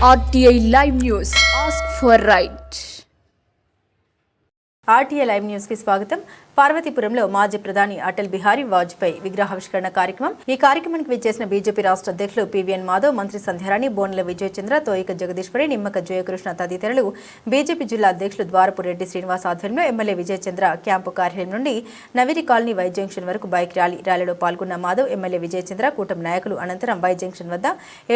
RTI Live News. Ask for right. RTI Live News की स्वागतम. పార్వతీపురంలో మాజీ ప్రధాని అటల్ బిహారీ వాజ్పేయి విగ్రహావిష్కరణ కార్యక్రమం. ఈ కార్యక్రమానికి విచ్చేసిన బీజేపీ రాష్ట్ర అధ్యక్షులు పివిఎన్ మాధవ్, మంత్రి సంధ్యారాణి, బోనెల విజయచంద్ర, తోయిక జగదీశ్వరి, నిమ్మక జయకృష్ణ తదితరులు బీజేపీ జిల్లా అధ్యక్షులు ద్వారపు రెడ్డి శ్రీనివాస్ ఆధ్వర్యంలో ఎమ్మెల్యే విజయచంద్ర క్యాంపు కార్యాలయం నుండి నవిరి కాలనీ వై జంక్షన్ వరకు బైక్ ర్యాలీలో పాల్గొన్న మాధవ్, ఎమ్మెల్యే విజయచంద్ర, కూటమి నాయకులు అనంతరం వై జంక్షన్ వద్ద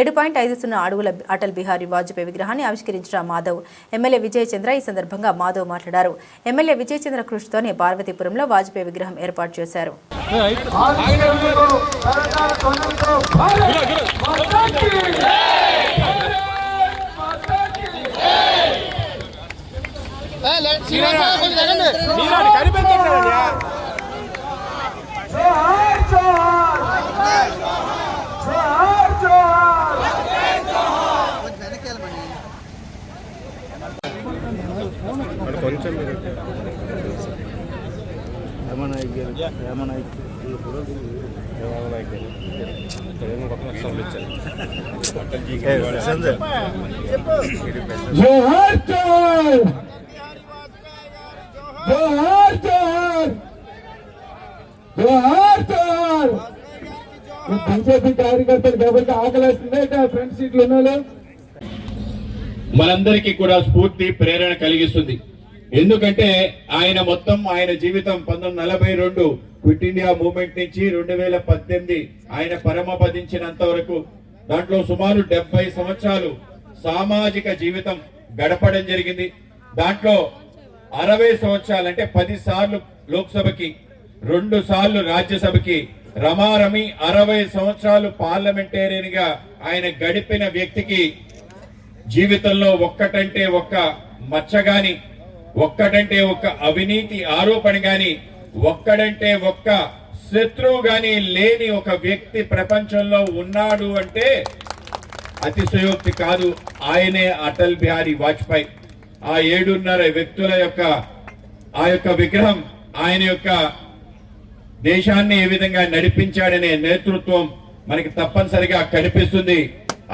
7.50 అడుగుల అటల్ బిహారీ వాజ్పేయి విగ్రహాన్ని ఆవిష్కరించిన మాధవ్, ఎమ్మెల్యే విజయచంద్ర ఈ సందర్భంగా మాధవ్ మాట్లాడారు. ఎమ్మెల్యే విజయచంద్ర కృషితోనే పార్వతీపురం వాజ్పేయి విగ్రహం ఏర్పాటు చేశారు. బీజేపీ కార్యకర్తలు ఎవరికి ఆకలిస్తుంది ఫ్రంట్ సీట్లు ఉన్న మనందరికీ కూడా స్ఫూర్తి ప్రేరణ కలిగిస్తుంది. ఎందుకంటే ఆయన జీవితం 1942 క్విట్ ఇండియా మూవ్మెంట్ నుంచి 2018 ఆయన పరమపదించినంత వరకు దాంట్లో సుమారు 70 సంవత్సరాలు సామాజిక జీవితం గడపడం జరిగింది. దాంట్లో 60 సంవత్సరాలు అంటే 10 సార్లు లోక్సభకి, 2 సార్లు రాజ్యసభకి, రమారమి 60 సంవత్సరాలు పార్లమెంటేరియన్ గా ఆయన గడిపిన వ్యక్తికి జీవితంలో ఒక్కటంటే ఒక్క మచ్చ గాని, ఒక్కటంటే ఒక్క అవినీతి ఆరోపణ గాని, ఒక్కడంటే ఒక్క శత్రువు గాని లేని ఒక వ్యక్తి ప్రపంచంలో ఉన్నాడు అంటే అతిశయోక్తి కాదు. ఆయనే అటల్ బిహారీ వాజ్పేయి. ఆ 7.5 వ్యక్తుల యొక్క విగ్రహం ఆయన యొక్క దేశాన్ని ఏ విధంగా నడిపించాడనే నేతృత్వం మనకి తప్పనిసరిగా కనిపిస్తుంది.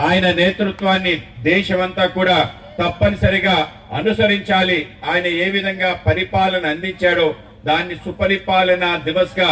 ఆయన నేతృత్వాన్ని దేశమంతా కూడా తప్పనిసరిగా అనుసరించాలి. ఆయన ఏ విధంగా పరిపాలన అందించాడో దాన్ని సుపరిపాలన దివస్ గా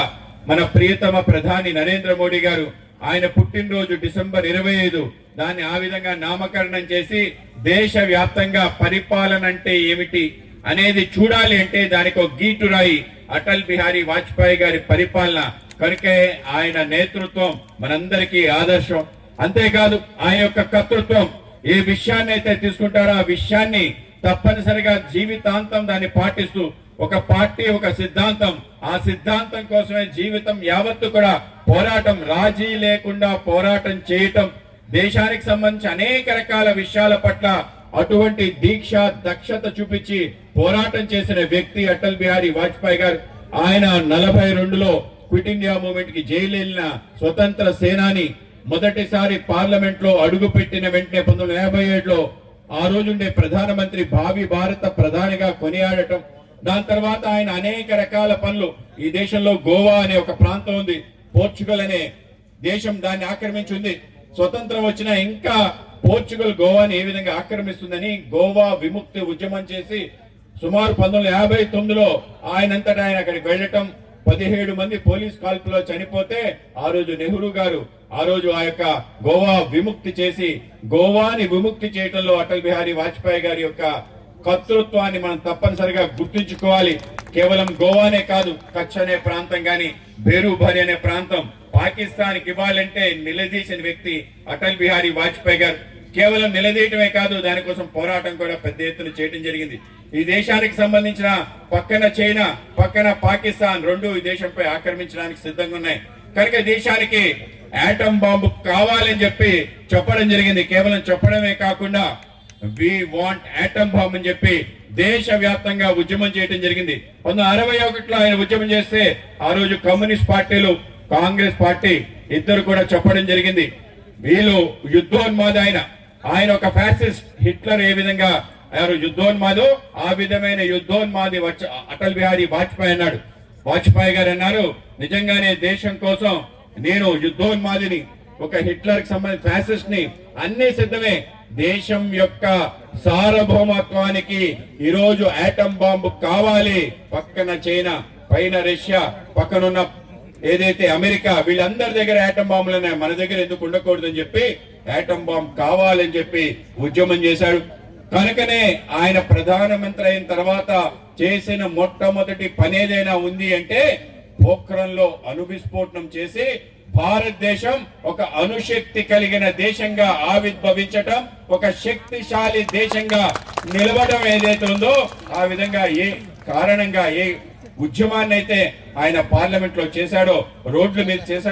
మన ప్రియతమ ప్రధాని నరేంద్ర మోడీ గారు ఆయన పుట్టినరోజు డిసెంబర్ 25 దాన్ని ఆ విధంగా నామకరణం చేసి దేశవ్యాప్తంగా పరిపాలన అంటే ఏమిటి అనేది చూడాలి అంటే దానికి ఒక గీటురాయి అటల్ బిహారీ వాజ్పేయి గారి పరిపాలన. కనుకే ఆయన నేతృత్వం మనందరికీ ఆదర్శం. అంతేకాదు ఆయన యొక్క కర్తృత్వం ఏ విషయాన్ని అయితే తీసుకుంటారో ఆ విషయాన్ని తప్పనిసరిగా జీవితాంతం దాన్ని పాటిస్తూ ఒక పార్టీ, ఒక సిద్ధాంతం, ఆ సిద్ధాంతం కోసమే జీవితం యావత్తు కూడా పోరాటం, రాజీ లేకుండా పోరాటం చేయటం, దేశానికి సంబంధించి అనేక రకాల విషయాల పట్ల అటువంటి దీక్ష, దక్షత చూపించి పోరాటం చేసిన వ్యక్తి అటల్ బిహారీ వాజ్పేయి గారు. ఆయన 42లో క్విట్ ఇండియా మూవ్మెంట్ కి జైలు వెళ్ళిన స్వతంత్ర సేనాని. మొదటిసారి పార్లమెంట్ లో అడుగు పెట్టిన వెంటనే 1957లో ఆ రోజుండే ప్రధానమంత్రి భావి భారత ప్రధానిగా కొనియాడటం. దాని తర్వాత ఆయన అనేక రకాల పనులు, ఈ దేశంలో గోవా అనే ఒక ప్రాంతం ఉంది, పోర్చుగల్ అనే దేశం దాన్ని ఆక్రమించింది. స్వతంత్రం వచ్చినా ఇంకా పోర్చుగల్ గోవాని ఏ విధంగా ఆక్రమిస్తుందని గోవా విముక్తి ఉద్యమం చేసి సుమారు 1959లో ఆయనంతటా ఆయన అక్కడికి వెళ్ళటం. 17 మంది పోలీస్ కాల్పులో చనిపోతే ఆ రోజు నెహ్రూ గారు ఆ రోజు ఆ యొక్క గోవా విముక్తి చేసి గోవాని విముక్తి చేయడంలో అటల్ బిహారీ వాజ్పేయి గారి యొక్క కర్తృత్వాన్ని మనం తప్పనిసరిగా గుర్తుంచుకోవాలి. కేవలం గోవానే కాదు, కచ్ అనే ప్రాంతం గాని, బేరుభరి అనే ప్రాంతం పాకిస్తాన్ కి ఇవ్వాలంటే నిలదీసిన వ్యక్తి అటల్ బిహారీ వాజ్పేయి గారు. కేవలం నిలదీయటమే కాదు, దానికోసం పోరాటం కూడా పెద్ద ఎత్తున చేయడం జరిగింది. ఈ దేశానికి సంబంధించిన పక్కన చైనా, పక్కన పాకిస్తాన్ రెండు ఈ దేశంపై ఆక్రమించడానికి సిద్ధంగా ఉన్నాయి. కనుక దేశానికి ఆటం బాంబు కావాలని చెప్పి చెప్పడం జరిగింది. కేవలం చెప్పడమే కాకుండా వి వాంట్ ఆటం బాంబ్ అని చెప్పి దేశవ్యాప్తంగా ఉద్యమం చేయడం జరిగింది. 1961లో ఆయన ఉద్యమం చేస్తే ఆ రోజు కమ్యూనిస్ట్ పార్టీలు, కాంగ్రెస్ పార్టీ ఇద్దరు కూడా చెప్పడం జరిగింది, వీళ్ళు యుద్ధోన్మాది. ఆయన ఒక ఫ్యాసిస్ట్, హిట్లర్ ఏ విధంగా యుద్ధోన్మాదో ఆ విధమైన యుద్ధోన్మాది అటల్ బిహారీ వాజ్పేయి అన్నాడు. వాజ్పేయి గారు అన్నారు, నిజంగానే దేశం కోసం నేను యుద్ధోన్మాదిని, ఒక హిట్లర్ కి సంబంధించి ఫ్యాసిస్ట్ ని అన్ని సిద్ధమే. దేశం యొక్క సార్వభౌమత్వానికి ఈరోజు ఆటం బాంబు కావాలి. పక్కన చైనా, పైన రష్యా, పక్కనున్న ఏదైతే అమెరికా, వీళ్ళందరి దగ్గర ఆటం బాంబులు ఉన్నాయి, మన దగ్గర ఎందుకు ఉండకూడదని చెప్పి ఆటం బాంబు కావాలని చెప్పి ఉద్యమం చేశాడు. కనుకనే ఆయన ప్రధానమంత్రి అయిన తర్వాత చేసిన మొట్టమొదటి పని ఏదైనా ఉంది అంటే పోఖ్రాన్లో అణు విస్ఫోటనం చేసి భారతదేశం ఒక అణుశక్తి కలిగిన దేశంగా ఆవిర్భవించటం, ఒక శక్తిశాలి దేశంగా నిలవడం ఏదైతే ఉందో ఆ విధంగా ఏ కారణంగా ఏ ఉద్యమాన్ని అయితే ఆయన పార్లమెంట్ లో చేశాడో, రోడ్ల మీద చేశాడో